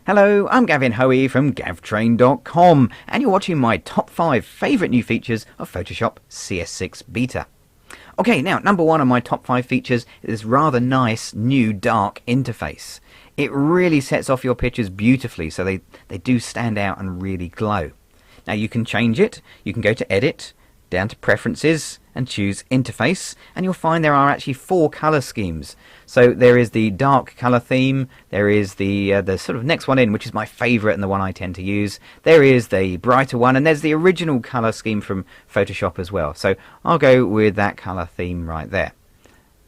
Hello, I'm Gavin Hoey from GavTrain.com, and you're watching my top 5 favourite new features of Photoshop CS6 Beta. Okay, now, number 1 on my top 5 features is this rather nice new dark interface. It really sets off your pictures beautifully, so they do stand out and really glow. Now, you can change it. You can go to Edit, down to Preferences, and choose Interface, and you'll find there are actually 4 colour schemes. So there is the dark colour theme, there is the sort of next one in, which is my favourite and the one I tend to use. There is the brighter one, and there's the original colour scheme from Photoshop as well. So I'll go with that colour theme right there.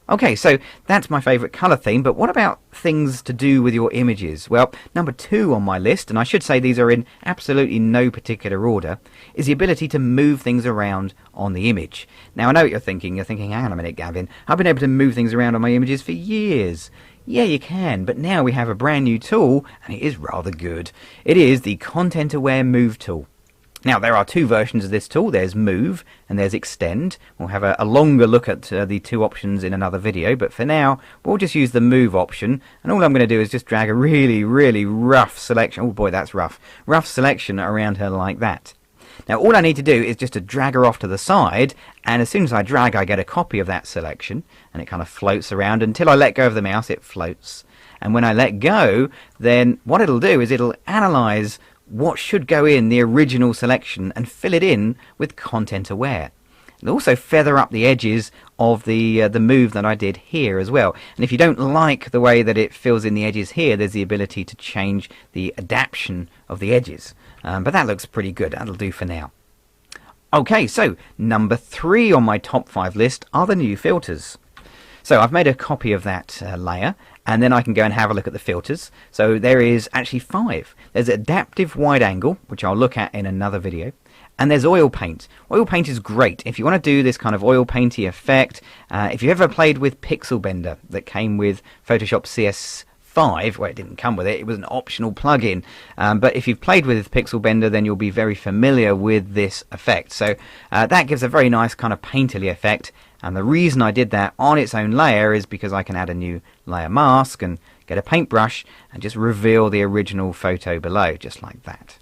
Okay, so that's my favourite colour theme, but what about things to do with your images? Well, number 2 on my list, and I should say these are in absolutely no particular order, is the ability to move things around on the image. Now, I know what you're thinking. You're thinking, hang on a minute, Gavin, I've been able to move things around on my images for years. Yeah, you can, but now we have a brand new tool, and it is rather good. It is the Content Aware Move tool. Now, there are 2 versions of this tool. There's Move and there's Extend. We'll have a longer look at the 2 options in another video, but for now, we'll just use the Move option, and all I'm going to do is just drag a really rough selection. Oh boy, that's rough. Rough selection around her like that. Now, all I need to do is just to drag her off to the side, and as soon as I drag, I get a copy of that selection, and it kind of floats around until I let go of the mouse. It floats. And when I let go, then what it'll do is it'll analyze what should go in the original selection and fill it in with Content Aware. It'll also feather up the edges of the move that I did here as well. And if you don't like the way that it fills in the edges here, there's the ability to change the adaptation of the edges. But that looks pretty good. That'll do for now. Okay, so number 3 on my top 5 list are the new filters. So I've made a copy of that layer, and then I can go and have a look at the filters. So there is actually 5. There's Adaptive Wide Angle, which I'll look at in another video. And there's Oil Paint. Oil Paint is great. If you want to do this kind of oil painty effect, if you've ever played with Pixel Bender that came with Photoshop CS6, well, it didn't come with it, it was an optional plugin. But if you've played with Pixel Bender, then you'll be very familiar with this effect. So that gives a very nice kind of painterly effect. And the reason I did that on its own layer is because I can add a new layer mask and get a paintbrush and just reveal the original photo below, just like that.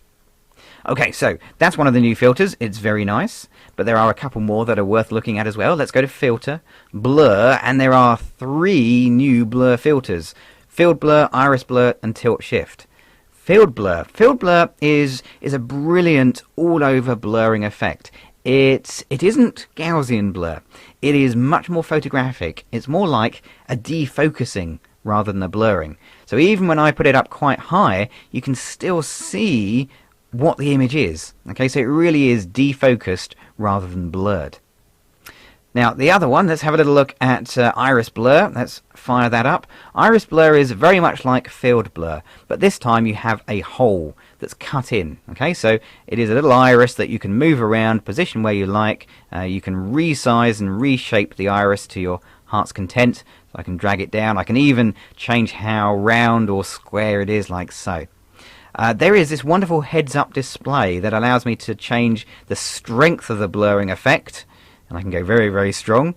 Okay, so that's one of the new filters. It's very nice, but there are a couple more that are worth looking at as well. Let's go to Filter, Blur, and there are 3 new blur filters: Field Blur, Iris Blur, and Tilt Shift. Field Blur. Field Blur is a brilliant all-over blurring effect. It isn't Gaussian blur. It is much more photographic. It's more like a defocusing rather than a blurring. So even when I put it up quite high, you can still see what the image is. Okay, so it really is defocused rather than blurred. Now, the other one, let's have a little look at Iris Blur. Let's fire that up. Iris Blur is very much like Field Blur, but this time you have a hole that's cut in. Okay, so it is a little iris that you can move around, position where you like. You can resize and reshape the iris to your heart's content. So I can drag it down. I can even change how round or square it is, like so. There is this wonderful heads-up display that allows me to change the strength of the blurring effect. And I can go very strong.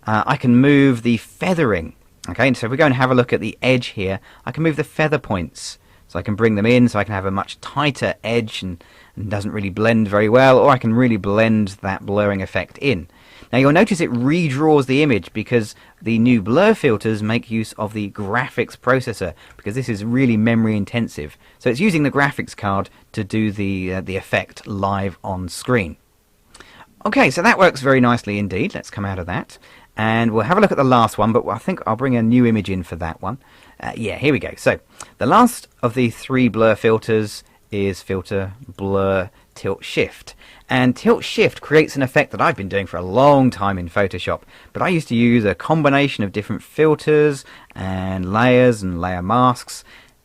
I can move the feathering. Okay, and so if we go and have a look at the edge here, I can move the feather points. So I can bring them in so I can have a much tighter edge and doesn't really blend very well, or I can really blend that blurring effect in. Now you'll notice it redraws the image because the new blur filters make use of the graphics processor, because this is really memory intensive. So it's using the graphics card to do the effect live on screen. Okay, so that works very nicely indeed. Let's come out of that. And we'll have a look at the last one, but I think I'll bring a new image in for that one. Yeah, here we go. So the last of the 3 blur filters is Filter, Blur, Tilt Shift. And Tilt Shift creates an effect that I've been doing for a long time in Photoshop. But I used to use a combination of different filters and layers and layer masks.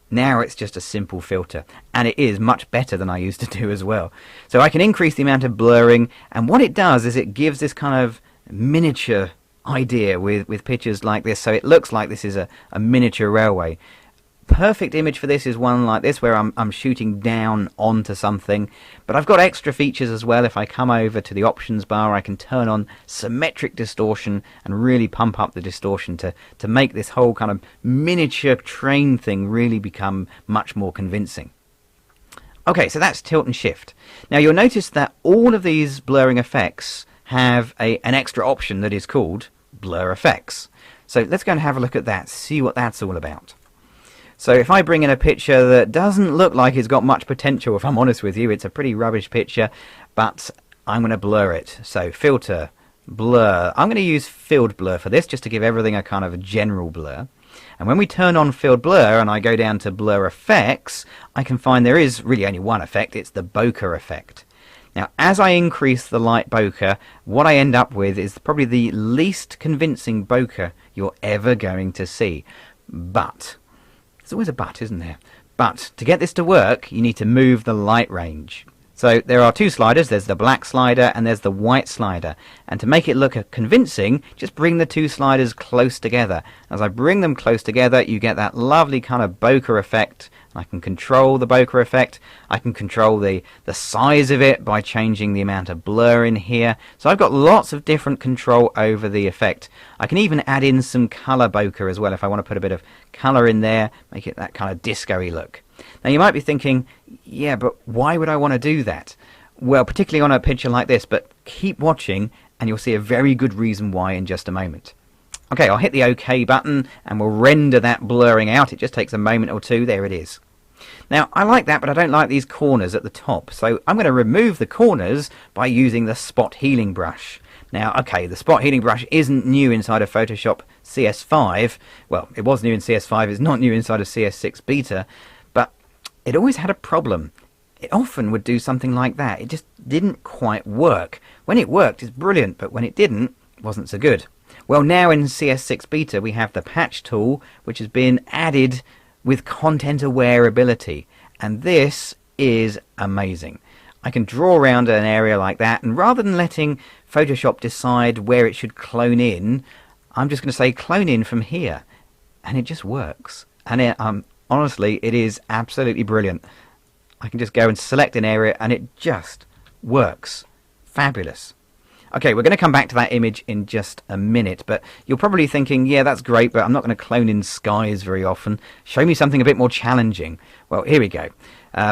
Now it's just a simple filter, and it is much better than I used to do as well. So I can increase the amount of blurring, and what it does is it gives this kind of miniature idea with pictures like this, so it looks like this is a miniature railway. perfect image for this is one like this, where I'm shooting down onto something, but I've got extra features as well. If I come over to the options bar, I can turn on symmetric distortion and really pump up the distortion to make this whole kind of miniature train thing really become much more convincing. Okay, so that's tilt and shift. Now you'll notice that all of these blurring effects have an extra option that is called blur effects. So let's go and have a look at that, see what that's all about. So if I bring in a picture that doesn't look like it's got much potential, if I'm honest with you, it's a pretty rubbish picture, but I'm going to blur it. So filter, blur. I'm going to use field blur for this, just to give everything a kind of a general blur. And when we turn on field blur and I go down to blur effects, I can find there is really only one effect. It's the bokeh effect. Now, as I increase the light bokeh, what I end up with is probably the least convincing bokeh you're ever going to see. But, there's always a but, isn't there? But, to get this to work, you need to move the light range. So there are two sliders, there's the black slider and there's the white slider. And to make it look convincing, just bring the two sliders close together. As I bring them close together, you get that lovely kind of bokeh effect. I can control the bokeh effect. I can control the size of it by changing the amount of blur in here. So I've got lots of different control over the effect. I can even add in some color bokeh as well if I want to put a bit of color in there, make it that kind of disco-y look. Now you might be thinking, yeah, but why would I want to do that? Well, particularly on a picture like this, but keep watching and you'll see a very good reason why in just a moment. Okay, I'll hit the OK button and we'll render that blurring out. It just takes a moment or two. There it is. Now, I like that, but I don't like these corners at the top. So I'm going to remove the corners by using the spot healing brush. Now, okay, the spot healing brush isn't new inside of Photoshop CS5. Well, it was new in CS5. It's not new inside of CS6 Beta. But it always had a problem. It often would do something like that. It just didn't quite work. When it worked, it's brilliant, but when it didn't, it wasn't so good. Well, now in CS6 Beta, we have the patch tool, which has been added with content-aware ability. And this is amazing. I can draw around an area like that, and rather than letting Photoshop decide where it should clone in, I'm just going to say clone in from here. And it just works. And honestly, it is absolutely brilliant. I can just go and select an area, and it just works. Fabulous. Okay, we're going to come back to that image in just a minute, but you're probably thinking, yeah, that's great, but I'm not going to clone in skies very often. Show me something a bit more challenging. Well, here we go.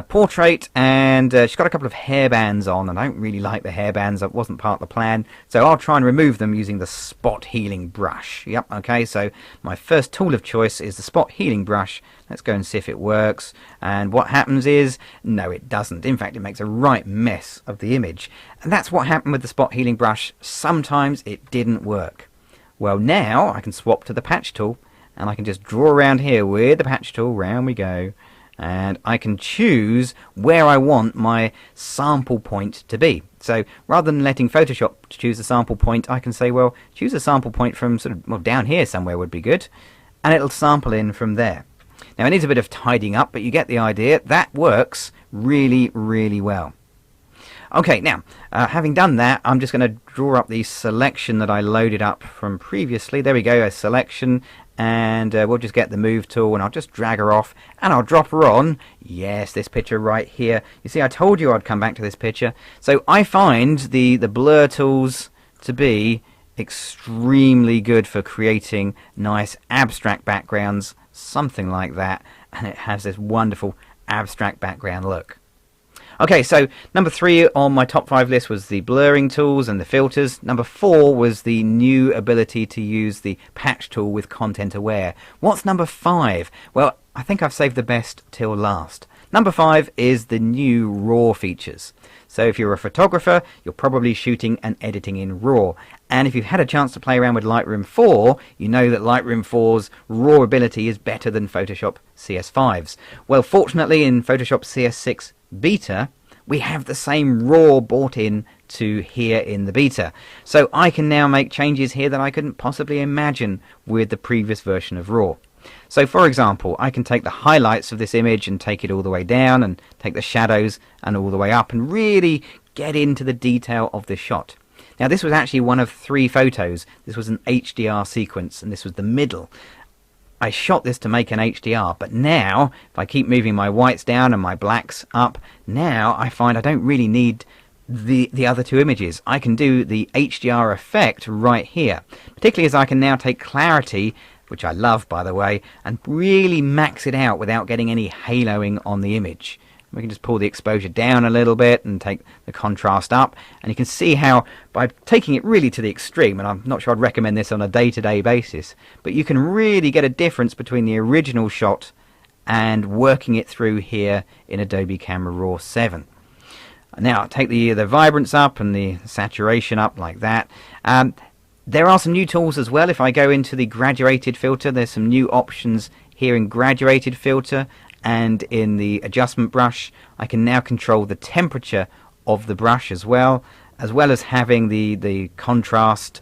Portrait, and she's got a couple of hairbands on, and I don't really like the hairbands. That wasn't part of the plan, so I'll try and remove them using the spot healing brush. Yep, okay, so my first tool of choice is the spot healing brush. Let's go and see if it works. And what happens is, no, it doesn't. In fact, it makes a right mess of the image. And that's what happened with the spot healing brush. Sometimes it didn't work. Well, now I can swap to the patch tool, and I can just draw around here with the patch tool. Round we go. And I can choose where I want my sample point to be. So rather than letting Photoshop choose a sample point, I can say, well, choose a sample point from sort of, well, down here somewhere would be good. And it'll sample in from there. Now it needs a bit of tidying up, but you get the idea. That works really, really well. Okay, now, having done that, I'm just going to draw up the selection that I loaded up from previously. There we go, a selection, and we'll just get the move tool, and I'll just drag her off, and I'll drop her on. Yes, this picture right here. You see, I told you I'd come back to this picture. So I find the blur tools to be extremely good for creating nice abstract backgrounds, something like that, and it has this wonderful abstract background look. Okay, so number 3 on my top 5 list was the blurring tools and the filters. Number 4 was the new ability to use the patch tool with content aware. What's number 5? Well, I think I've saved the best till last. Number 5 is the new RAW features. So if you're a photographer, you're probably shooting and editing in RAW. And if you've had a chance to play around with Lightroom 4, you know that Lightroom 4's RAW ability is better than Photoshop CS5's. Well, fortunately in Photoshop CS6 Beta, we have the same RAW brought in to here in the beta. So I can now make changes here that I couldn't possibly imagine with the previous version of RAW. So for example, I can take the highlights of this image and take it all the way down, and take the shadows and all the way up, and really get into the detail of this shot. Now this was actually one of 3 photos. This was an HDR sequence, and this was the middle. I shot this to make an HDR, but now if I keep moving my whites down and my blacks up, now I find I don't really need the other two images. I can do the HDR effect right here, particularly as I can now take clarity, which I love by the way, and really max it out without getting any haloing on the image. We can just pull the exposure down a little bit and take the contrast up, and you can see how by taking it really to the extreme, and I'm not sure I'd recommend this on a day-to-day basis, but you can really get a difference between the original shot and working it through here in Adobe Camera Raw 7. Now take the vibrance up and the saturation up like that. There are some new tools as well. If I go into the graduated filter, there's some new options here in graduated filter, and in the adjustment brush I can now control the temperature of the brush as well as having the contrast,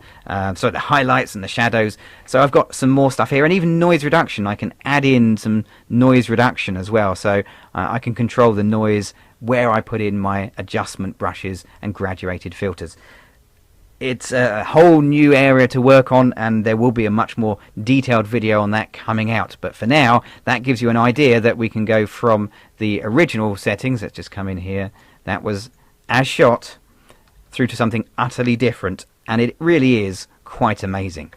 so the highlights and the shadows. So I've got some more stuff here, and even noise reduction. I can add in some noise reduction as well, so I can control the noise where I put in my adjustment brushes and graduated filters. It's a whole new area to work on, and there will be a much more detailed video on that coming out. But for now, that gives you an idea that we can go from the original settings, let's just come in here, that was as shot, through to something utterly different, and it really is quite amazing.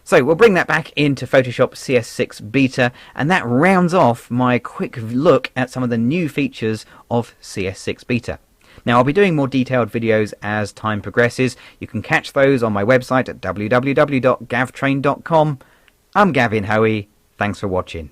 So we'll bring that back into Photoshop CS6 Beta, and that rounds off my quick look at some of the new features of CS6 Beta. Now I'll be doing more detailed videos as time progresses. You can catch those on my website at www.gavtrain.com. I'm Gavin Hoey. Thanks for watching.